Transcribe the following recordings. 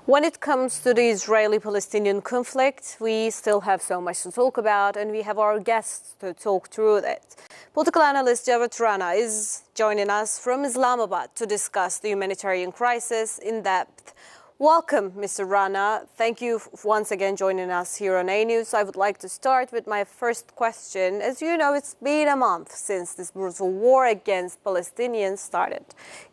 When it comes to the Israeli-Palestinian conflict, we still have so much to talk about, and we have our guests to talk through it. Political analyst Javed Rana is joining us from Islamabad to discuss the humanitarian crisis in depth. Welcome, Mr. Rana. Thank you once again joining us here on A News. I would like to start with my first question. As you know, it's been a month since this brutal war against Palestinians started.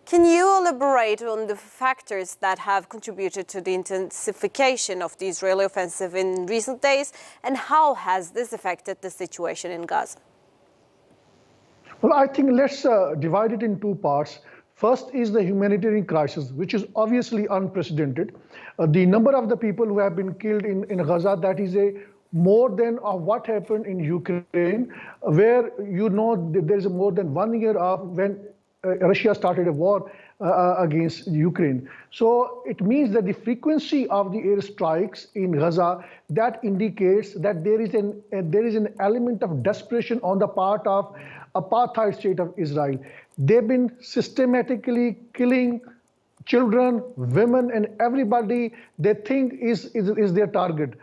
Can you elaborate on the factors that have contributed to the intensification of the Israeli offensive in recent days, and how has this affected the situation in Gaza? Well, I think let's divide it in two parts. First is the humanitarian crisis, which is obviously unprecedented. The number of the people who have been killed in Gaza, that is more than what happened in Ukraine, where there is more than 1 year of when Russia started a war against Ukraine. So it means that the frequency of the airstrikes in Gaza, that indicates that there is an element of desperation on the part of apartheid state of Israel. They've been systematically killing children, women, and everybody they think is their target.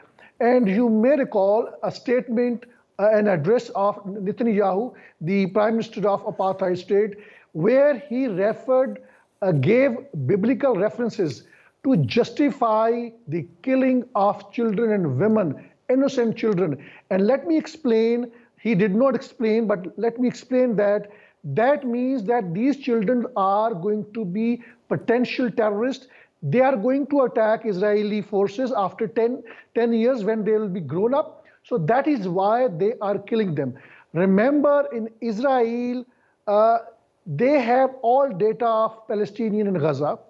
And you may recall a statement, an address of Netanyahu, the prime minister of apartheid state, where he gave biblical references to justify the killing of children and women, innocent children. And let me explain, he did not explain, but let me explain that means that these children are going to be potential terrorists. They are going to attack Israeli forces after 10 years when they will be grown up. So that is why they are killing them. Remember, in Israel, they have all data of Palestinian in Gaza.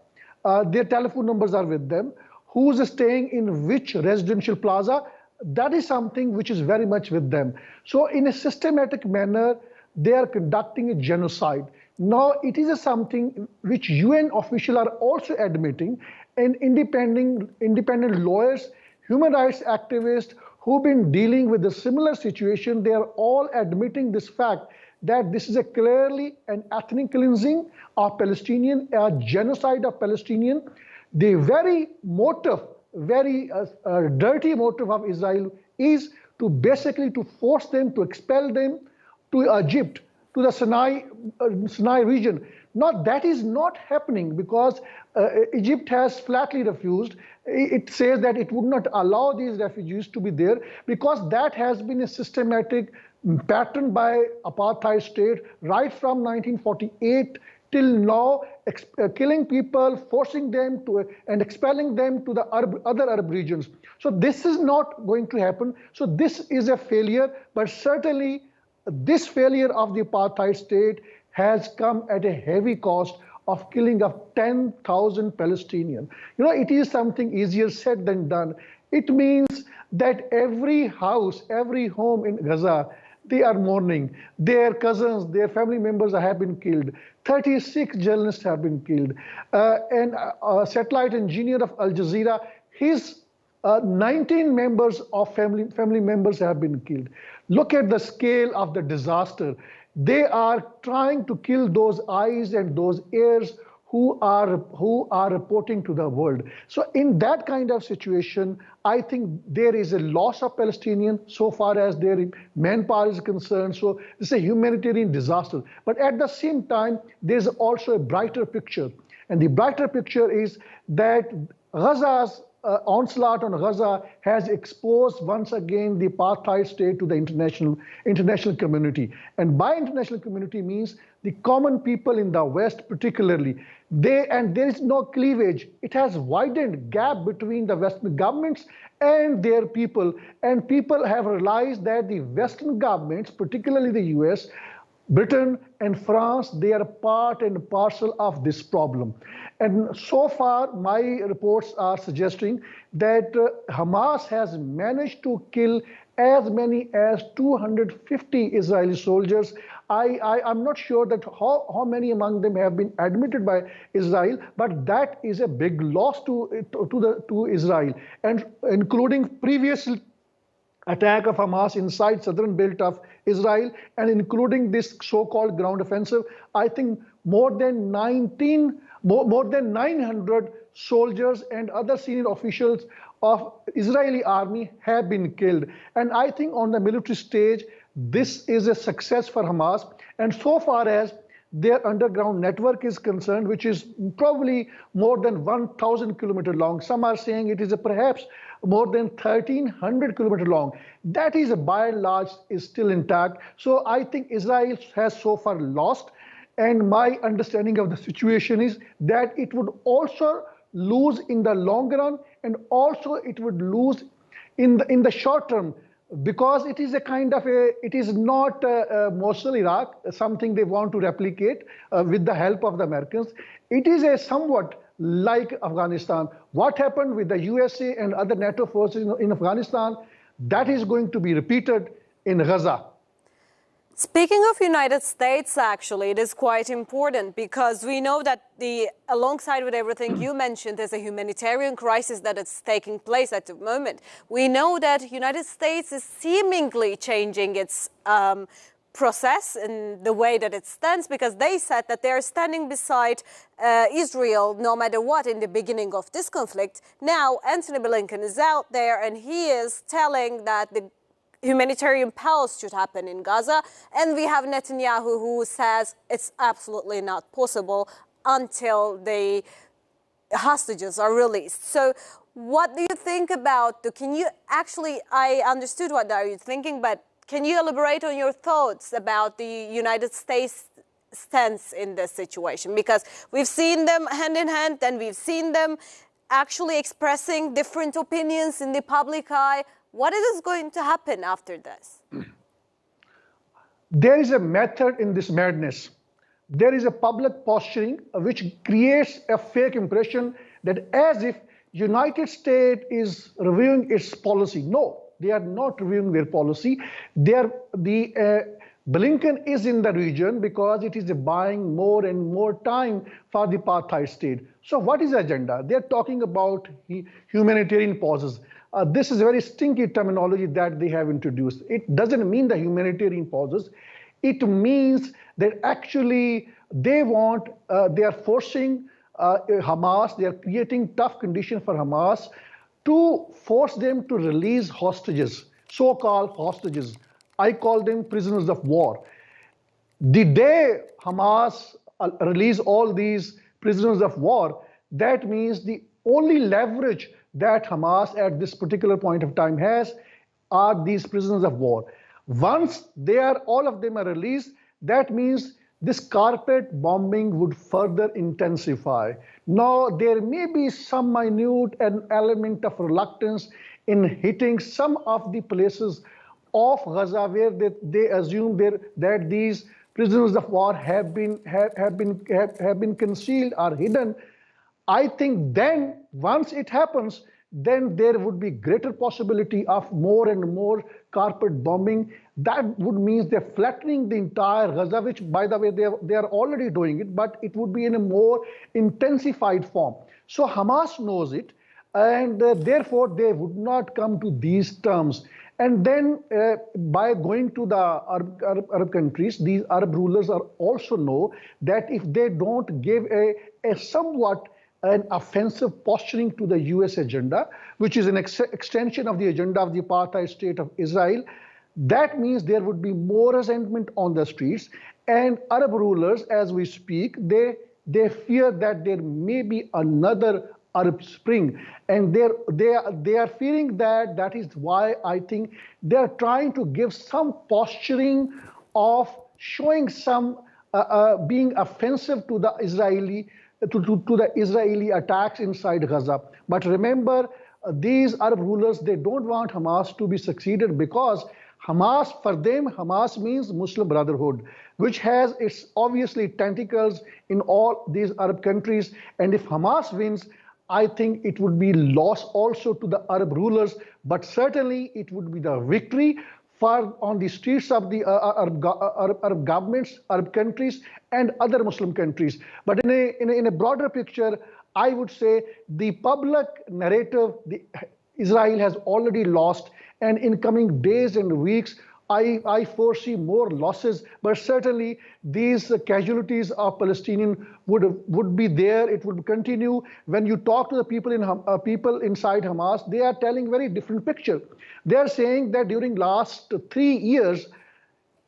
Their telephone numbers are with them. Who's staying in which residential plaza? That is something which is very much with them. So in a systematic manner, they are conducting a genocide. Now, it is something which UN officials are also admitting, and independent lawyers, human rights activists who've been dealing with a similar situation, they are all admitting this fact that this is clearly an ethnic cleansing of Palestinian, a genocide of Palestinian. The very motive, very dirty motive of Israel is to basically to force them, to expel them to Egypt, to the Sinai region. Now that is not happening because Egypt has flatly refused. It says that it would not allow these refugees to be there because that has been a systematic pattern by apartheid state right from 1948 till now, killing people, forcing them to and expelling them to the other Arab regions. So this is not going to happen. So this is a failure, but certainly this failure of the apartheid state has come at a heavy cost of killing of 10,000 Palestinians. You know, it is something easier said than done. It means that every house, every home in Gaza, they are mourning. Their cousins, their family members have been killed. 36 journalists have been killed. And a satellite engineer of Al Jazeera, his 19 members of family members have been killed. Look at the scale of the disaster. They are trying to kill those eyes and those ears who are reporting to the world. So in that kind of situation, I think there is a loss of Palestinians so far as their manpower is concerned. So it's a humanitarian disaster. But at the same time, there's also a brighter picture. And the brighter picture is that Gaza's onslaught on Gaza has exposed once again the apartheid state to the international community. And by international community means the common people in the West particularly. And there is no cleavage. It has widened gap between the Western governments and their people. And people have realized that the Western governments, particularly the US, Britain and France, they are part and parcel of this problem. And so far, my reports are suggesting that Hamas has managed to kill as many as 250 Israeli soldiers. I'm not sure that how many among them have been admitted by Israel, but that is a big loss to Israel, and including previous attack of Hamas inside southern belt of Israel, and including this so-called ground offensive. I think more than 900 soldiers and other senior officials of Israeli army have been killed. And I think on the military stage, this is a success for Hamas. And so far as their underground network is concerned, which is probably more than 1,000 kilometers long. Some are saying it is perhaps more than 1,300 kilometers long. That is by and large is still intact. So I think Israel has so far lost. And my understanding of the situation is that it would also lose in the long run, and also it would lose in the short term, because it is a kind of it is not Mosul, Iraq, something they want to replicate with the help of the Americans. It is a somewhat like Afghanistan. What happened with the USA and other NATO forces in Afghanistan, that is going to be repeated in Gaza. Speaking of United States, actually, it is quite important because we know that alongside with everything you mentioned, there's a humanitarian crisis that is taking place at the moment. We know that United States is seemingly changing its process in the way that it stands, because they said that they're standing beside Israel no matter what in the beginning of this conflict. Now, Antony Blinken is out there and he is telling that the humanitarian pause should happen in Gaza. And we have Netanyahu who says it's absolutely not possible until the hostages are released. So what do you think about I understood what are you thinking, but can you elaborate on your thoughts about the United States stance in this situation? Because we've seen them hand in hand, and we've seen them actually expressing different opinions in the public eye. What is going to happen after this? There is a method in this madness. There is a public posturing which creates a fake impression that as if United States is reviewing its policy. No, they are not reviewing their policy. Blinken is in the region because it is buying more and more time for the apartheid state. So what is the agenda? They are talking about humanitarian pauses. This is a very stinky terminology that they have introduced. It doesn't mean the humanitarian pauses. It means that actually they are forcing Hamas, they are creating tough conditions for Hamas to force them to release hostages, so-called hostages. I call them prisoners of war. The day Hamas release all these prisoners of war, that means the only leverage that Hamas at this particular point of time has are these prisoners of war. Once all of them are released, that means this carpet bombing would further intensify. Now, there may be some minute element of reluctance in hitting some of the places of Gaza where they assume that these prisoners of war have been concealed or hidden. I think then, once it happens, then there would be greater possibility of more and more carpet bombing. That would mean they're flattening the entire Gaza, which, by the way, they are already doing it, but it would be in a more intensified form. So Hamas knows it, and therefore they would not come to these terms. And then by going to the Arab countries, these Arab rulers also know that if they don't give a somewhat an offensive posturing to the US agenda, which is an extension of the agenda of the apartheid state of Israel, that means there would be more resentment on the streets. And Arab rulers, as we speak, they fear that there may be another Arab Spring, and they are fearing that is why I think they are trying to give some posturing of showing some being offensive to the Israeli attacks inside Gaza. But remember, these Arab rulers, they don't want Hamas to be succeeded, because Hamas, for them, Hamas means Muslim Brotherhood, which has its obviously tentacles in all these Arab countries. And if Hamas wins, I think it would be loss also to the Arab rulers, but certainly it would be the victory on the streets of the Arab governments, Arab countries, and other Muslim countries. But in a broader picture, I would say the public narrative, Israel has already lost, and in coming days and weeks, I foresee more losses, but certainly these casualties of Palestinian would be there. It would continue. When you talk to the people people inside Hamas, they are telling very different picture. They are saying that during last 3 years,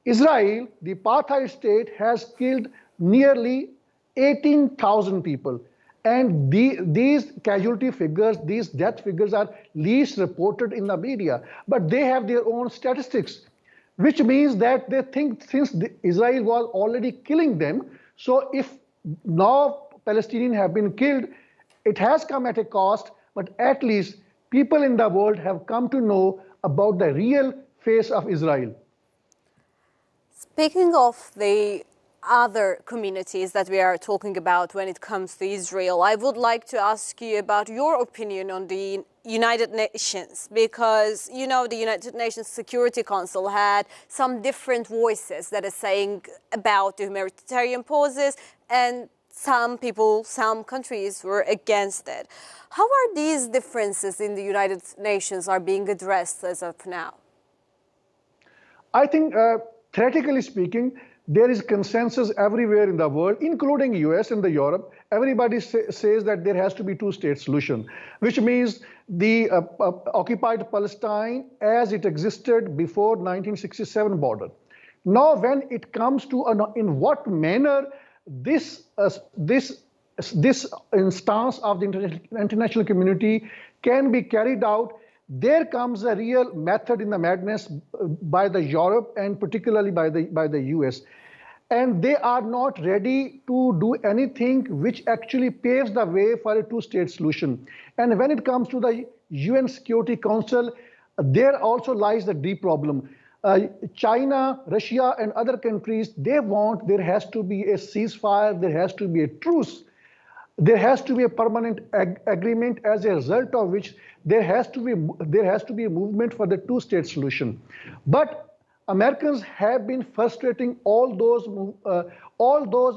Israel, the apartheid state, has killed nearly 18,000 people. And these casualty figures, these death figures are least reported in the media. But they have their own statistics, which means that they think since Israel was already killing them, so if now Palestinians have been killed, it has come at a cost, but at least people in the world have come to know about the real face of Israel. Speaking of the other communities that we are talking about when it comes to Israel, I would like to ask you about your opinion on the United Nations, because, you know, the United Nations Security Council had some different voices that are saying about the humanitarian pauses, and some people, some countries were against it. How are these differences in the United Nations are being addressed as of now? I think, theoretically speaking, there is consensus everywhere in the world, including US and the Europe. Everybody says that there has to be two-state solution, which means the occupied Palestine as it existed before 1967 border. Now, when it comes to in what manner this instance of the international community can be carried out, there comes a real method in the madness by the Europe and particularly by the US. And they are not ready to do anything which actually paves the way for a two-state solution. And when it comes to the UN Security Council, there also lies the deep problem. China, Russia, and other countries, they want there has to be a ceasefire, there has to be a truce. There has to be a permanent agreement, as a result of which there has to be a movement for the two-state solution. But Americans have been frustrating all those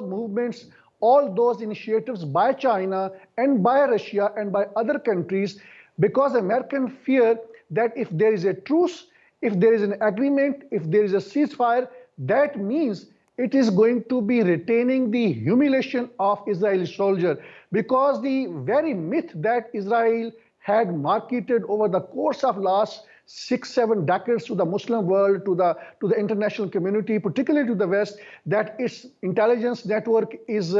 movements, all those initiatives by China and by Russia and by other countries, because Americans fear that if there is a truce, if there is an agreement, if there is a ceasefire, that means it is going to be retaining the humiliation of Israeli soldier, because the very myth that Israel had marketed over the course of last 6-7 decades to the Muslim world, to the international community, particularly to the West, that its intelligence network is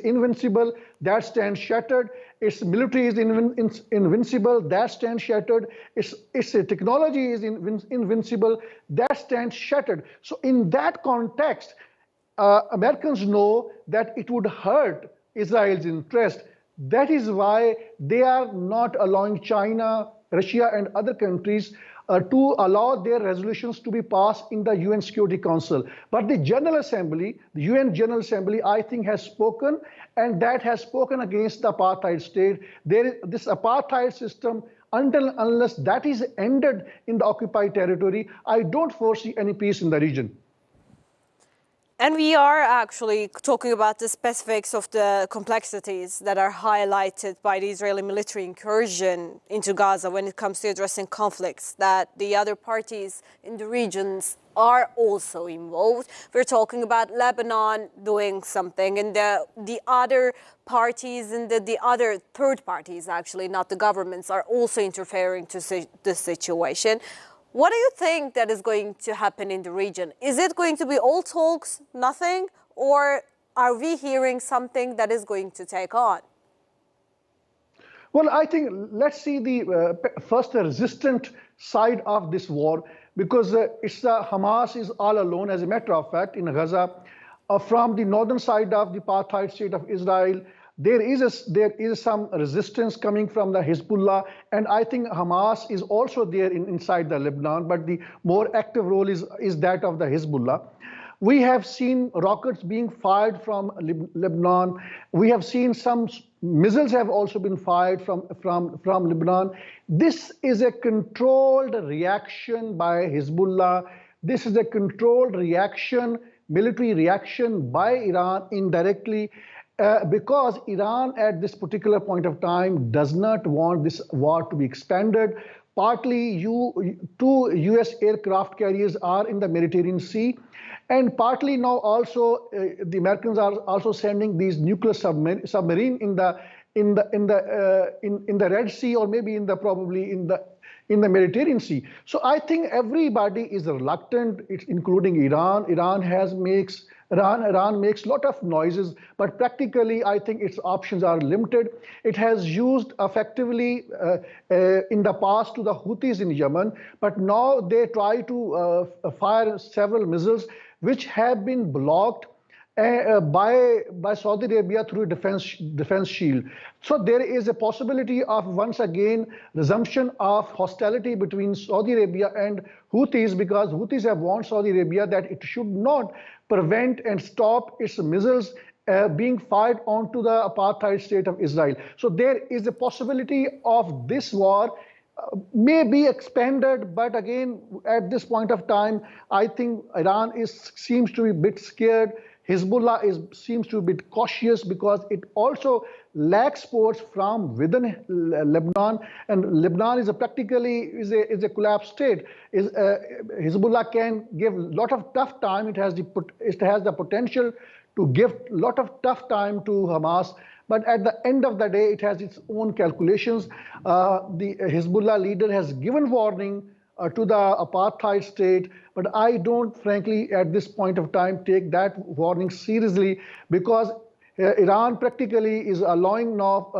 invincible, that stands shattered. Its military is invincible, that stands shattered. Its technology is invincible, that stands shattered. So in that context, Americans know that it would hurt Israel's interest. That is why they are not allowing China, Russia, and other countries to allow their resolutions to be passed in the UN Security Council. But the General Assembly, the UN General Assembly, I think has spoken, and that has spoken against the apartheid state. This apartheid system, unless that is ended in the occupied territory, I don't foresee any peace in the region. And we are actually talking about the specifics of the complexities that are highlighted by the Israeli military incursion into Gaza when it comes to addressing conflicts, that the other parties in the regions are also involved. We're talking about Lebanon doing something, and the other parties and the other third parties, actually, not the governments, are also interfering to the situation. What do you think that is going to happen in the region? Is it going to be all talks, nothing? Or are we hearing something that is going to take on? Well, I think let's see the first the resistant side of this war, because Hamas is all alone, as a matter of fact, in Gaza. From the northern side of the apartheid state of Israel, there is some resistance coming from the Hezbollah, and I think Hamas is also there inside the Lebanon, but the more active role is that of the Hezbollah. We have seen rockets being fired from Lebanon. We have seen some missiles have also been fired from Lebanon. This is a controlled reaction by Hezbollah. This is a controlled reaction, military reaction by Iran indirectly. Because Iran at this particular point of time does not want this war to be expanded. Partly, two U.S. aircraft carriers are in the Mediterranean Sea, and partly now also the Americans are also sending these nuclear submarine in the Red Sea, or maybe probably in the Mediterranean Sea. So I think everybody is reluctant, including Iran. Iran makes a lot of noises, but practically I think its options are limited. It has used effectively in the past to the Houthis in Yemen, but now they try to fire several missiles which have been blocked by Saudi Arabia through defense shield. So there is a possibility of once again resumption of hostility between Saudi Arabia and Houthis, because Houthis have warned Saudi Arabia that it should not prevent and stop its missiles being fired onto the apartheid state of Israel. So there is a possibility of this war may be expanded, but again, at this point of time, I think Iran seems to be a bit scared. Hezbollah seems to be a bit cautious because it also lacks supports from within Lebanon, and Lebanon is practically a collapsed state. Hezbollah can give a lot of tough time. It has the potential to give a lot of tough time to Hamas. But at the end of the day, it has its own calculations. The Hezbollah leader has given warning to the apartheid state, but I don't, frankly, at this point of time, take that warning seriously, because Iran practically is allowing now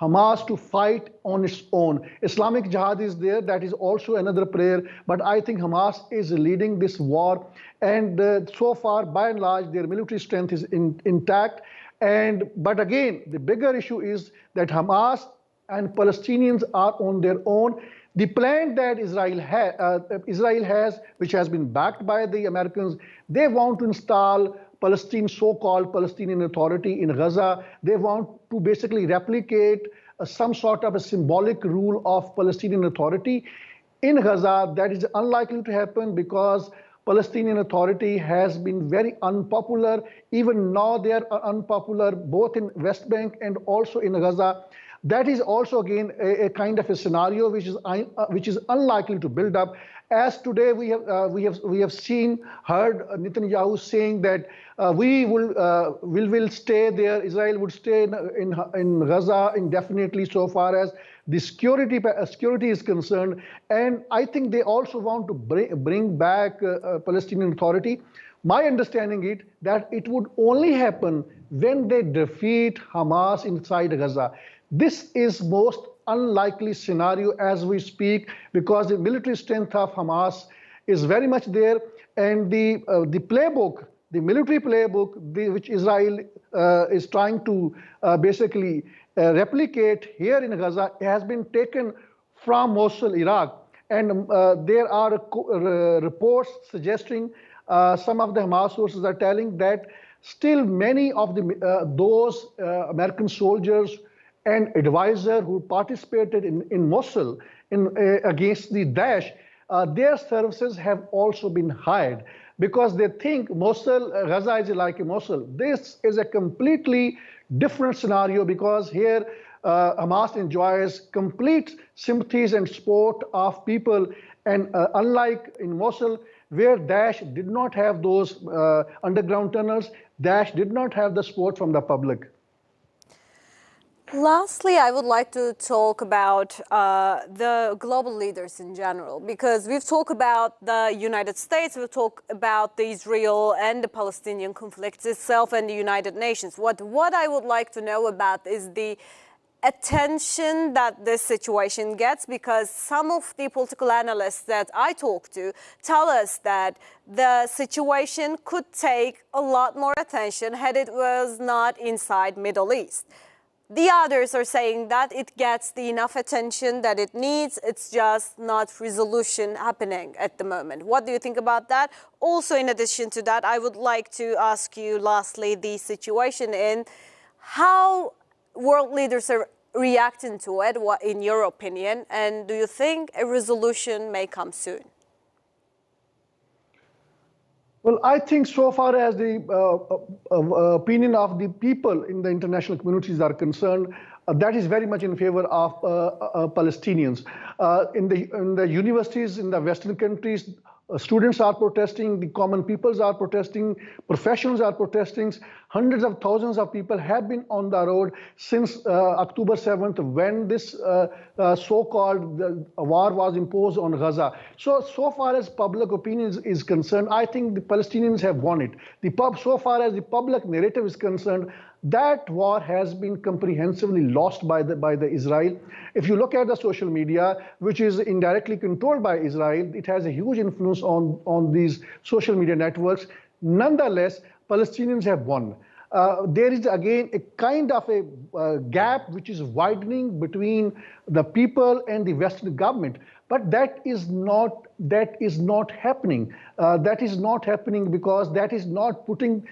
Hamas to fight on its own. Islamic Jihad is there, that is also another player, but I think Hamas is leading this war, and so far, by and large, their military strength is intact. But again, the bigger issue is that Hamas and Palestinians are on their own. The plan that Israel has, which has been backed by the Americans, they want to install so-called Palestinian Authority in Gaza. They want to basically replicate some sort of a symbolic rule of Palestinian Authority in Gaza. That is unlikely to happen because Palestinian Authority has been very unpopular. Even now they are unpopular both in West Bank and also in Gaza. That is also again a kind of a scenario which is unlikely to build up. As today we have heard Netanyahu saying that we will stay there. Israel would stay in Gaza indefinitely so far as the security is concerned. And I think they also want to bring back Palestinian Authority. My understanding is that it would only happen when they defeat Hamas inside Gaza. This is most unlikely scenario as we speak, because the military strength of Hamas is very much there, and the playbook, the military playbook, which Israel is trying to basically replicate here in Gaza, has been taken from Mosul, Iraq, and there are reports suggesting, some of the Hamas sources are telling that still many of those American soldiers and advisors who participated in Mosul against the Daesh, their services have also been hired, because they think Gaza is like a Mosul. This is a completely different scenario, because here Hamas enjoys complete sympathies and support of people, and unlike in Mosul, where Daesh did not have those underground tunnels, Daesh did not have the support from the public. Lastly, I would like to talk about the global leaders in general, because we've talked about the United States, we've talked about the Israel and the Palestinian conflict itself and the United Nations. What I would like to know about is the attention that this situation gets, because some of the political analysts that I talk to tell us that the situation could take a lot more attention had it was not inside Middle East. The others are saying that it gets the enough attention that it needs. It's just not resolution happening at the moment. What do you think about that? Also, in addition to that, I would like to ask you, lastly, the situation in how world leaders are reacting to it, in your opinion, and do you think a resolution may come soon? Well, I think so far as the opinion of the people in the international communities are concerned, that is very much in favor of Palestinians. In the universities in the Western countries, students are protesting, the common peoples are protesting, professionals are protesting. Hundreds of thousands of people have been on the road since October 7th, when this so-called war was imposed on Gaza. So far as public opinion is concerned, I think the Palestinians have won it. So far as the public narrative is concerned, that war has been comprehensively lost by the Israel. If you look at the social media, which is indirectly controlled by Israel, it has a huge influence on these social media networks. Nonetheless, Palestinians have won. There is again a kind of a gap which is widening between the people and the Western government. But that is not happening. That is not happening because that is not putting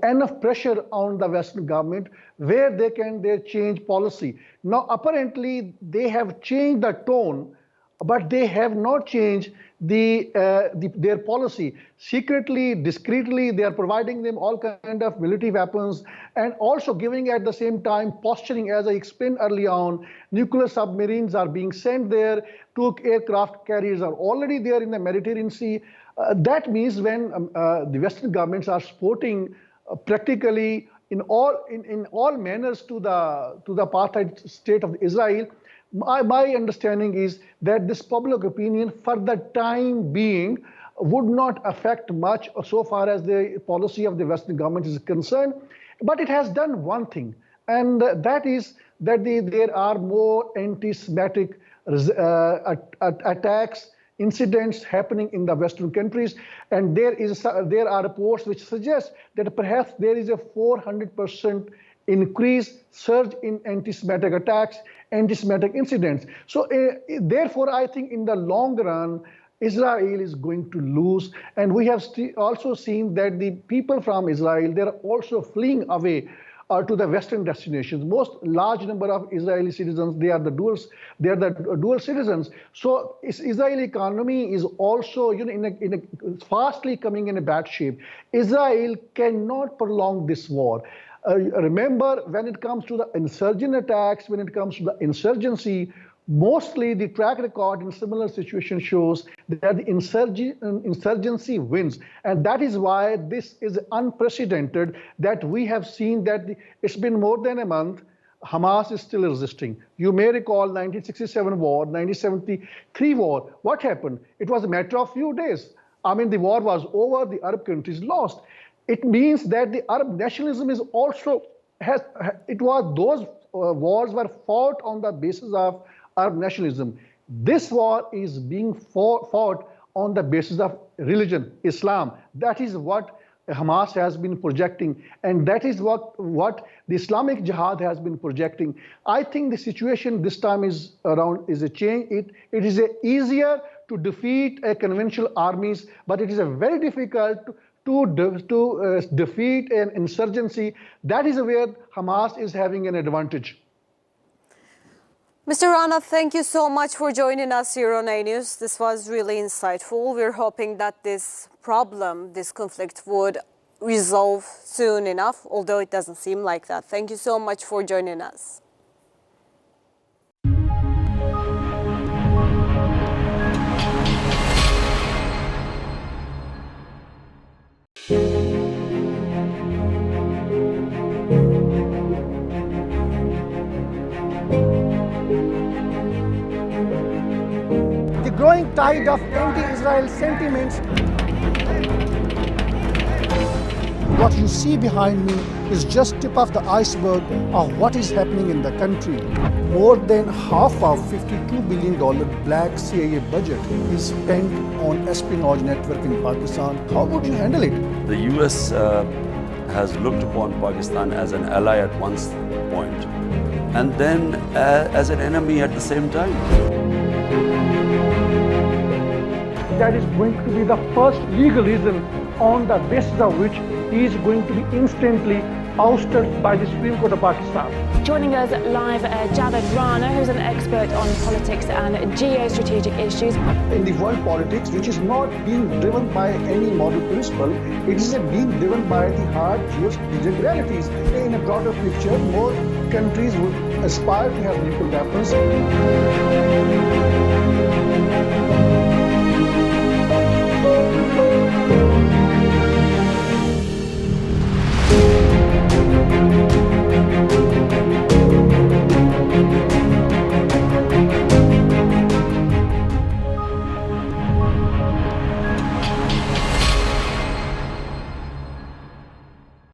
enough pressure on the Western government where they change policy. Now, apparently, they have changed the tone, but they have not changed their policy. Secretly, discreetly, they are providing them all kind of military weapons and also giving at the same time posturing, as I explained early on, nuclear submarines are being sent there, 2 aircraft carriers are already there in the Mediterranean Sea. That means when the Western governments are supporting practically in all manners to the apartheid state of Israel, my understanding is that this public opinion for the time being would not affect much so far as the policy of the Western government is concerned. But it has done one thing, and that is that there are more anti-Semitic attacks, incidents happening in the Western countries, and there are reports which suggest that perhaps there is a 400% surge in anti-Semitic attacks, anti-Semitic incidents. So therefore, I think in the long run, Israel is going to lose, and we have also seen that the people from Israel, they're also fleeing away to the Western destinations. Most large number of Israeli citizens, they are the dual citizens. So Israeli economy is also fastly coming in a bad shape. Israel cannot prolong this war. Remember, when it comes to the insurgent attacks, when it comes to the insurgency, mostly the track record in similar situations shows that the insurgency wins. And that is why this is unprecedented, that we have seen that it's been more than a month, Hamas is still resisting. You may recall 1967 war, 1973 war. What happened? It was a matter of few days. I mean, the war was over, the Arab countries lost. It means that the Arab nationalism is also, those wars were fought on the basis of Arab nationalism. This war is being fought on the basis of religion, Islam. That is what Hamas has been projecting, and that is what the Islamic Jihad has been projecting. I think the situation this time is a change. It is easier to defeat a conventional armies, but it is a very difficult to defeat an insurgency. That is where Hamas is having an advantage. Mr. Rana, thank you so much for joining us here on A News. This was really insightful. We're hoping that this problem, this conflict, would resolve soon enough, although it doesn't seem like that. Thank you so much for joining us. The growing tide of anti-Israel sentiments. What you see behind me is just tip of the iceberg of what is happening in the country. More than half of $52 billion black CIA budget is spent on espionage network in Pakistan. How would you handle it? The US has looked upon Pakistan as an ally at one point and then as an enemy at the same time. That is going to be the first legal reason on the basis of which he is going to be instantly ousted by the Supreme Court of Pakistan. Joining us live, Javed Rana, who's an expert on politics and geo-strategic issues. In the world politics, which is not being driven by any moral principle, it is being driven by the hard geo-strategic realities. In a broader picture, more countries would aspire to have nuclear weapons.